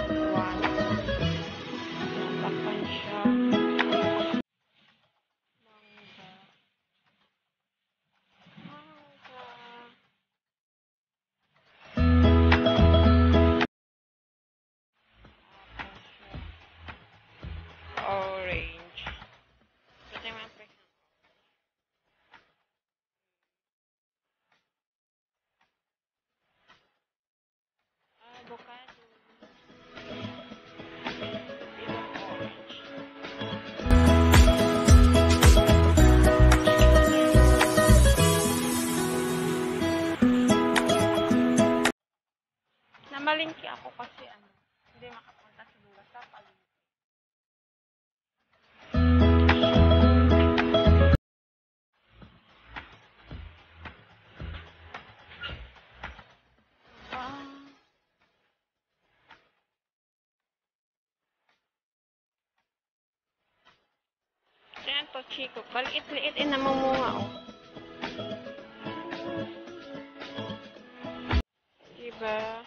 One. Takpan siya. Mangga. Orange. Ito yung mga presyo. Avocado. Ibang orange. Namalingki ako kasi hindi makapunta sa dulo sa palengke. Yan to, Chico. Paliit-liit namumunga, oh. Diba?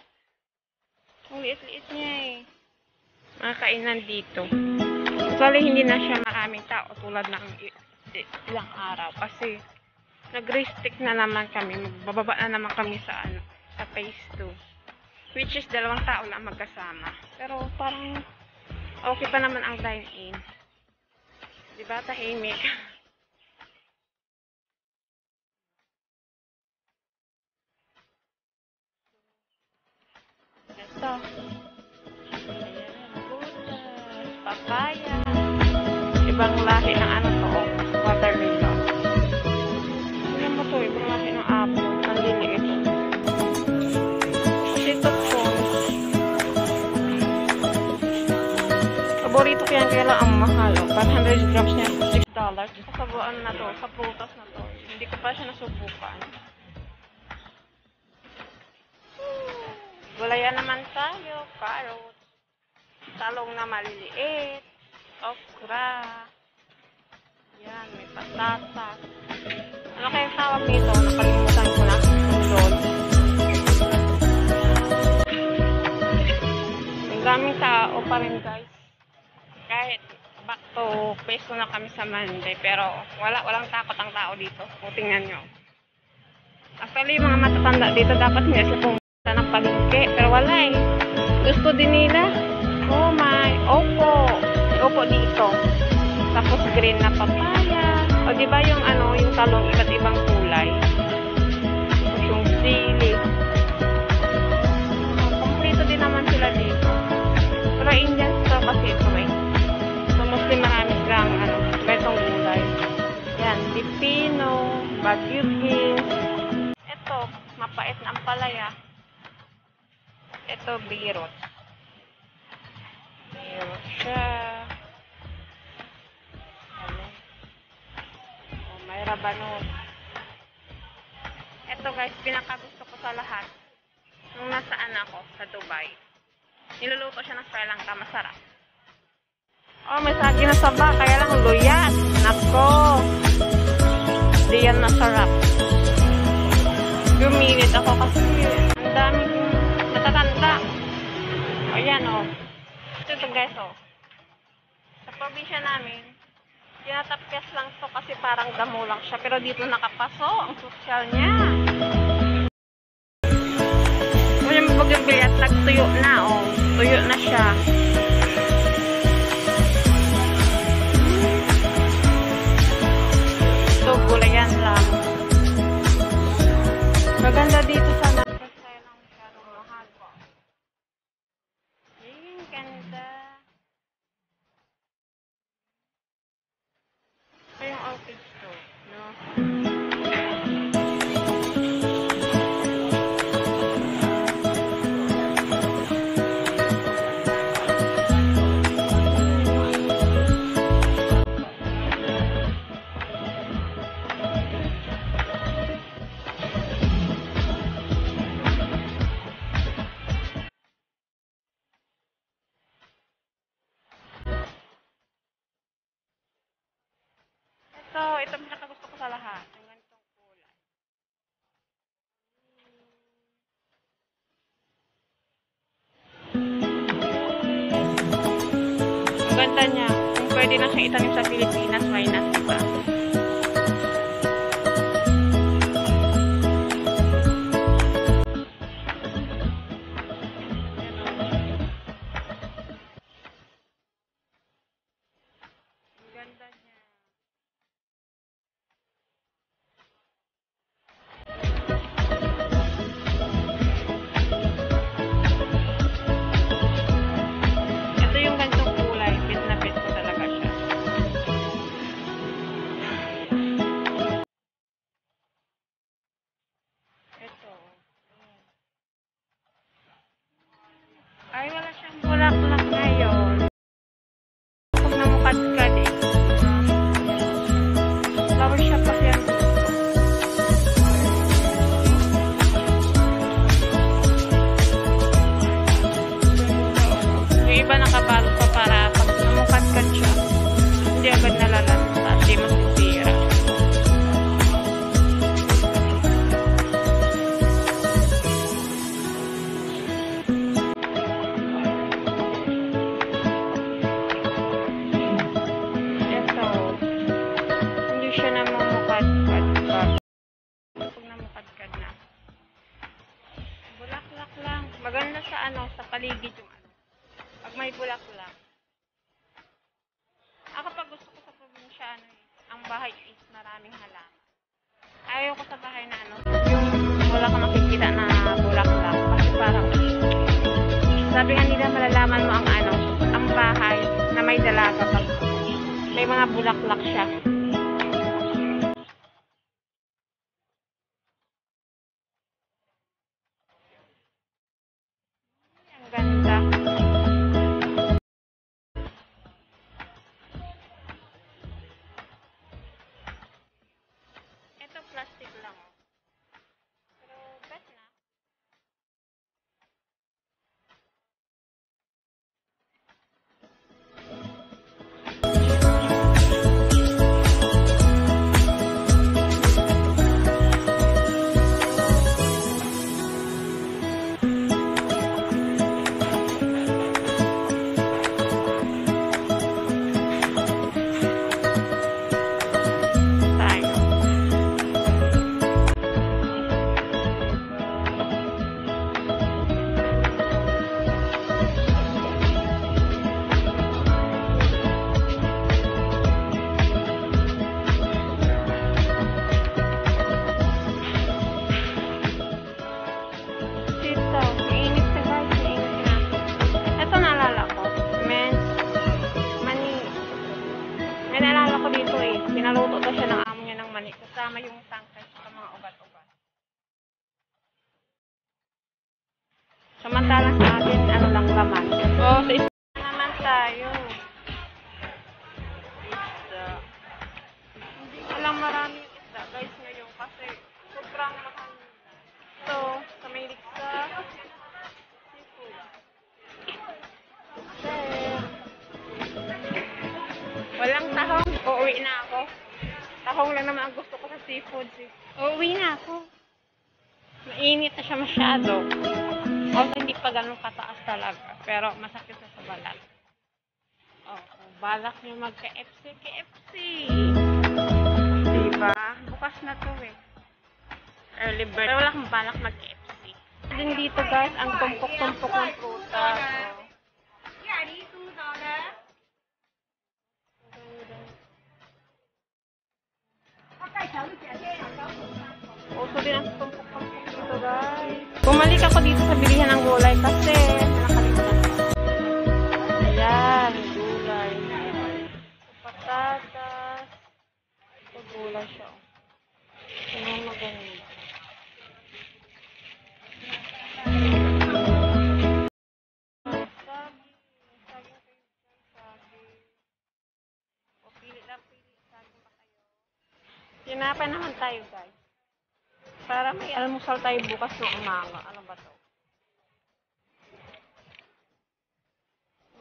Ang liit-liit niya, eh. Mga kainan dito. Actually, hindi na siya maraming tao tulad ng ilang araw. Kasi, nag-restrict na naman kami. Magbababa na naman kami sa, sa phase 2. Which is 2 tao lang magkasama. Pero, parang, okay pa naman ang dine-in. Diba, tahimik? Ito. Ayan, butas, papaya. Ibang lahi ng to, watermelon. Tignan mo to, ibang lahi ng apple. Ang liliit. Sweet corn. Paborito ko yan, kaya lang ang mahal. 500 grams niya, $6. Sa buwan na to, sa prutas na to. Hindi ko pa siya nasubukan. Gulayan naman tayo, carrots, talong na maliliit, okra, yan, may patatas. Ano kayang tawag nito? Nakalimutan ko na. Doon. Ang daming tao pa rin, guys. Kahit back to peso na kami sa Monday, pero walang takot ang tao dito. O, tingnan nyo. Actually, yung mga matatanda dito, dapat hindi sila pumunta ng palengke, pero wala eh. Gusto din nila. Oh my, opo dito. Tapos green na papaya. O, diba yung yung talong, iba't ibang kulay. Tapos yung sili. Kompleto din naman sila dito. Pero Indian store kasi ito eh. So, mostly marami silang, betong gulay. Yan, pipino, Baguio beans. Ito, mapait na ampalaya. Ito, birot. Birot siya. Oh, may rabanot. Ito guys, pinakagusto ko sa lahat. Nung nasaan ako, sa Dubai. Niluluto siya ng Sri Lanka, masarap. Oh, may sagi na saba, kaya lang luyat. Nako. Di yan masarap. Gumilit ako kasi ang daming matatanda. Ayan, oh. Ito guys, oh. Sa probinsya namin, tinatapyas lang to kasi parang damo lang siya. Pero dito nakapaso, ang sosyal niya. Kung yung magbagay at nagtuyo na, oh. Tuyo na siya. Ito, gulayan lang. Maganda dito sa ganda niya. Kung pwede na siyang itanim sa Pilipinas, why not, diba? Ganda niya. Ito yung ganitong kulay. Pit na pit ko talaga siya. Ito. Ay, wala siyang bulaklak ngayon. Huwag na mukad-kad eh. Flower shop kasi yan. Yung iba nakabalot pa para pag namukad-kad siya, hindi agad nalalanta, hindi masisira. Ito, hindi siya namumukad-kad pa. Pag namukad-kad na. Bulaklak lang. Maganda sa sa paligid yung pag may bulaklak. Ako pag gusto ko sa probinsya, ang bahay is maraming halaman. Ayaw ko sa bahay na yung wala ka makikita na bulaklak. Kasi parang, sabi nga nila malalaman mo ang bahay na may dalaga pag may mga bulaklak siya. Ang ganda. Ito plastic lang. Pero bet na. Pinaluto daw siya ng amo niya ng mani. Kasama yung tangkay sa mga ugat-ugat. Samantalang sa atin, lang laman. Sa isa naman tayo. Isda. Hindi ko lang maraming isda, guys, ngayon. Kasi sobrang mahal. So, sa may liksa, seafood. Walang tahong. Uuwi na ako. Tahong lang naman ang gusto ko sa seafood. Uuwi na ako. Mainit na siya masyado. Also, hindi pa ganun kataas talaga. Pero masakit na sa balat. Balak nyo magka-FC. KFC. Diba? Bukas na to eh. Early bird. Pero wala kang balak mag-KFC. Din dito guys, ang tumpok-tumpok ng prutas. Uso din ang tumpok-tumpok dito guys. Bumalik ako dito sa bilihan ng gulay kasi nakalimutan ko. Ayan, gulay. Patatas. Ito gulay siya. Ito maganda. Tinapay naman tayo guys. Para may almusal tayo bukas ng umaga. Ano ba to?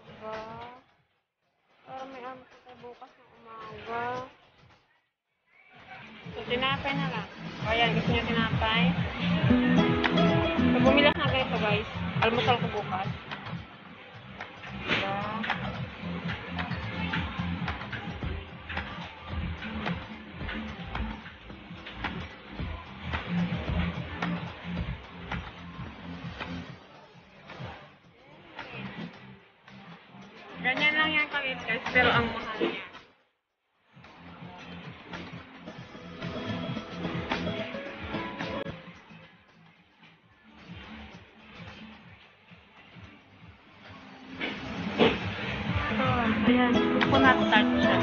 Diba? Para may almusal tayo bukas ng umaga. So, tinapay na lang. O yan, gusto nyo tinapay? So, bumilas na kayo guys. Almusal ko bukas. Diba? Ganyan lang yan kalit guys, pero ang mahal niya. Ayan, coconut tart siya.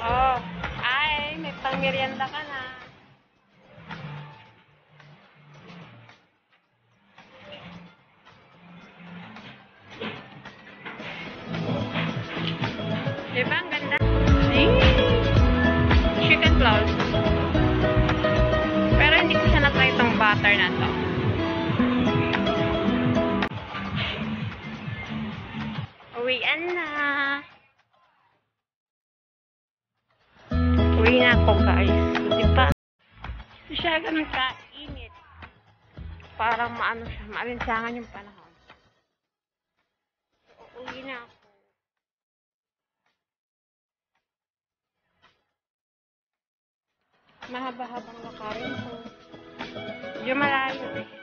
Oh, ay, may pang-merienda ka na. Diba, ang ganda? Chicken claws. Pero hindi ko siya na-try itong butter na to. Uwian na. Uwi na ako guys. Diba? Hindi siya ganun kainit. Parang maano siya, maalinsangan yung panahon. So, uwi na ako. Mahaba-habang lakarin ko. Medyo malayo eh.